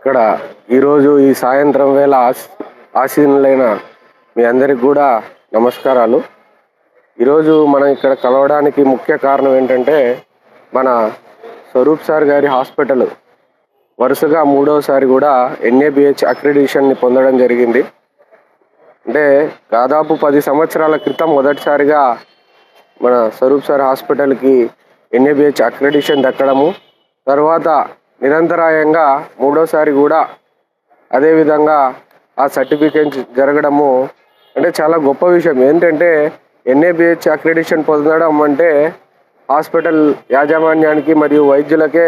ఇక్కడ ఈరోజు ఈ సాయంత్రం వేళ ఆసీనులైన మీ అందరికి కూడా నమస్కారాలు. ఈరోజు మనం ఇక్కడ కలవడానికి ముఖ్య కారణం ఏంటంటే, మన స్వరూప్ సార్ గారి హాస్పిటల్ వరుసగా మూడోసారి కూడా NABH అక్రిడిషన్ని పొందడం జరిగింది. అంటే దాదాపు 10 సంవత్సరాల క్రితం మొదటిసారిగా మన స్వరూప్ సార్ హాస్పిటల్కి NABH అక్రిడిషన్ దక్కడము, తర్వాత నిరంతరాయంగా మూడోసారి కూడా అదేవిధంగా ఆ సర్టిఫికేట్ జరగడము అంటే చాలా గొప్ప విషయం. ఏంటంటే NABH అక్రిడిషన్ పొందడం అంటే హాస్పిటల్ యాజమాన్యానికి మరియు వైద్యులకే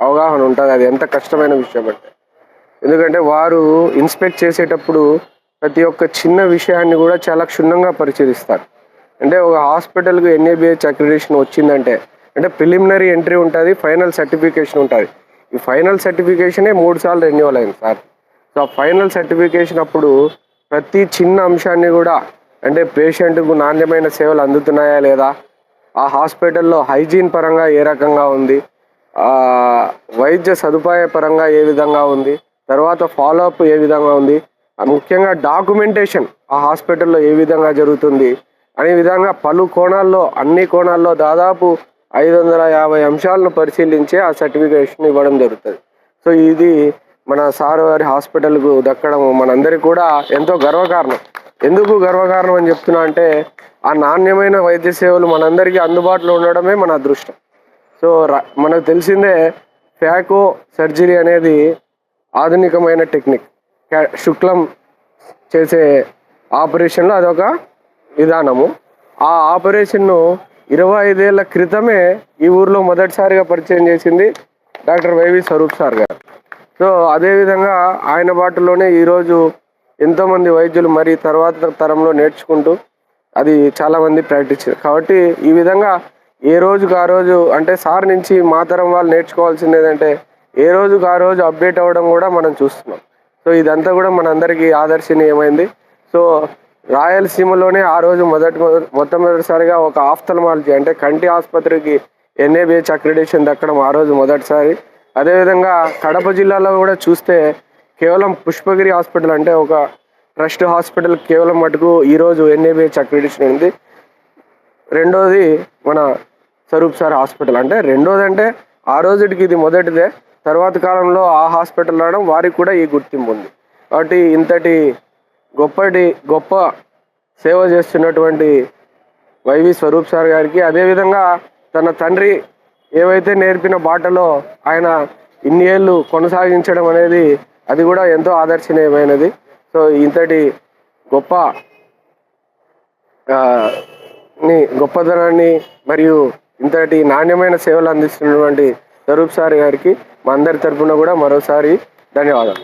అవగాహన ఉంటుంది అది ఎంత కష్టమైన విషయం అంటే. ఎందుకంటే వారు ఇన్స్పెక్ట్ చేసేటప్పుడు ప్రతి ఒక్క చిన్న విషయాన్ని కూడా చాలా క్షుణ్ణంగా పరిశీలిస్తారు. అంటే ఒక హాస్పిటల్కి NABH అక్రిడిషన్ వచ్చిందంటే అంటే ప్రిలిమినరీ ఎంట్రీ ఉంటుంది, ఫైనల్ సర్టిఫికేషన్ ఉంటుంది. ఈ ఫైనల్ సర్టిఫికేషనే 3 సార్లు రెన్యువల్ అయింది సార్. సో ఆ ఫైనల్ సర్టిఫికేషన్ అప్పుడు ప్రతి చిన్న అంశాన్ని కూడా అంటే పేషెంట్కు నాణ్యమైన సేవలు అందుతున్నాయా లేదా, ఆ హాస్పిటల్లో హైజీన్ పరంగా ఏ రకంగా ఉంది, వైద్య సదుపాయ పరంగా ఏ విధంగా ఉంది, తర్వాత ఫాలోఅప్ ఏ విధంగా ఉంది, ముఖ్యంగా డాక్యుమెంటేషన్ ఆ హాస్పిటల్లో ఏ విధంగా జరుగుతుంది అనే విధంగా పలు కోణాల్లో అన్ని కోణాల్లో దాదాపు 550 అంశాలను పరిశీలించే ఆ సర్టిఫికేషన్ ఇవ్వడం జరుగుతుంది. సో ఇది మన సార్ వారి హాస్పిటల్కు దక్కడం మనందరికీ కూడా ఎంతో గర్వకారణం. ఎందుకు గర్వకారణం అని చెప్తున్నా అంటే, ఆ నాణ్యమైన వైద్య సేవలు మనందరికీ అందుబాటులో ఉండడమే మన అదృష్టం. సో మనకు తెలిసిందే ఫ్యాకో సర్జరీ అనేది ఆధునికమైన టెక్నిక్. శుక్లం చేసే ఆపరేషన్లో అదొక విధానము. ఆ ఆపరేషన్ను 25 ఏళ్ల క్రితమే ఈ ఊర్లో మొదటిసారిగా పరిచయం చేసింది డాక్టర్ వైవి స్వరూప్ సార్ గారు. సో అదేవిధంగా ఆయన బాటలోనే ఈరోజు ఎంతోమంది వైద్యులు మరి తర్వాత తరంలో నేర్చుకుంటూ అది చాలామంది ప్రాక్టీస్ చేస్తారు. కాబట్టి ఈ విధంగా ఏ రోజుకు ఆ రోజు అంటే సార్ నుంచి మా తరం వాళ్ళు నేర్చుకోవాల్సింది ఏంటంటే ఏ రోజుకు ఆ రోజు అప్డేట్ అవ్వడం కూడా మనం చూస్తున్నాం. సో ఇదంతా కూడా మనందరికీ ఆదర్శనీయమైంది. సో రాయలసీమలోనే ఆ రోజు మొట్టమొదటిసారిగా ఒక ఆఫ్థల్మాలజీ అంటే కంటి ఆసుపత్రికి NABH అక్రిడిషన్ దక్కడం ఆ రోజు మొదటిసారి. అదేవిధంగా కడప జిల్లాలో కూడా చూస్తే కేవలం పుష్పగిరి హాస్పిటల్ అంటే ఒక ట్రస్ట్ హాస్పిటల్ కేవలం మటుకు ఈరోజు NABH అక్రిడిషన్ ఉంది. రెండోది మన స్వరూప్ సార్ హాస్పిటల్. అంటే రెండోది అంటే ఆ రోజుకి ఇది మొదటిదే, తర్వాత కాలంలో ఆ హాస్పిటల్ రావడం వారికి కూడా ఈ గుర్తింపు ఉంది. కాబట్టి ఇంతటి గొప్ప సేవ చేస్తున్నటువంటి వైవి స్వరూప్ సార్ గారికి, అదేవిధంగా తన తండ్రి ఏవైతే నేర్పిన బాటలో ఆయన ఇన్ని ఏళ్ళు కొనసాగించడం అనేది అది కూడా ఎంతో ఆదర్శనీయమైనది. సో ఇంతటి గొప్పదనాన్ని మరియు ఇంతటి నాణ్యమైన సేవలు అందిస్తున్నటువంటి స్వరూప్ సార్ గారికి మా అందరి తరఫున కూడా మరోసారి ధన్యవాదాలు.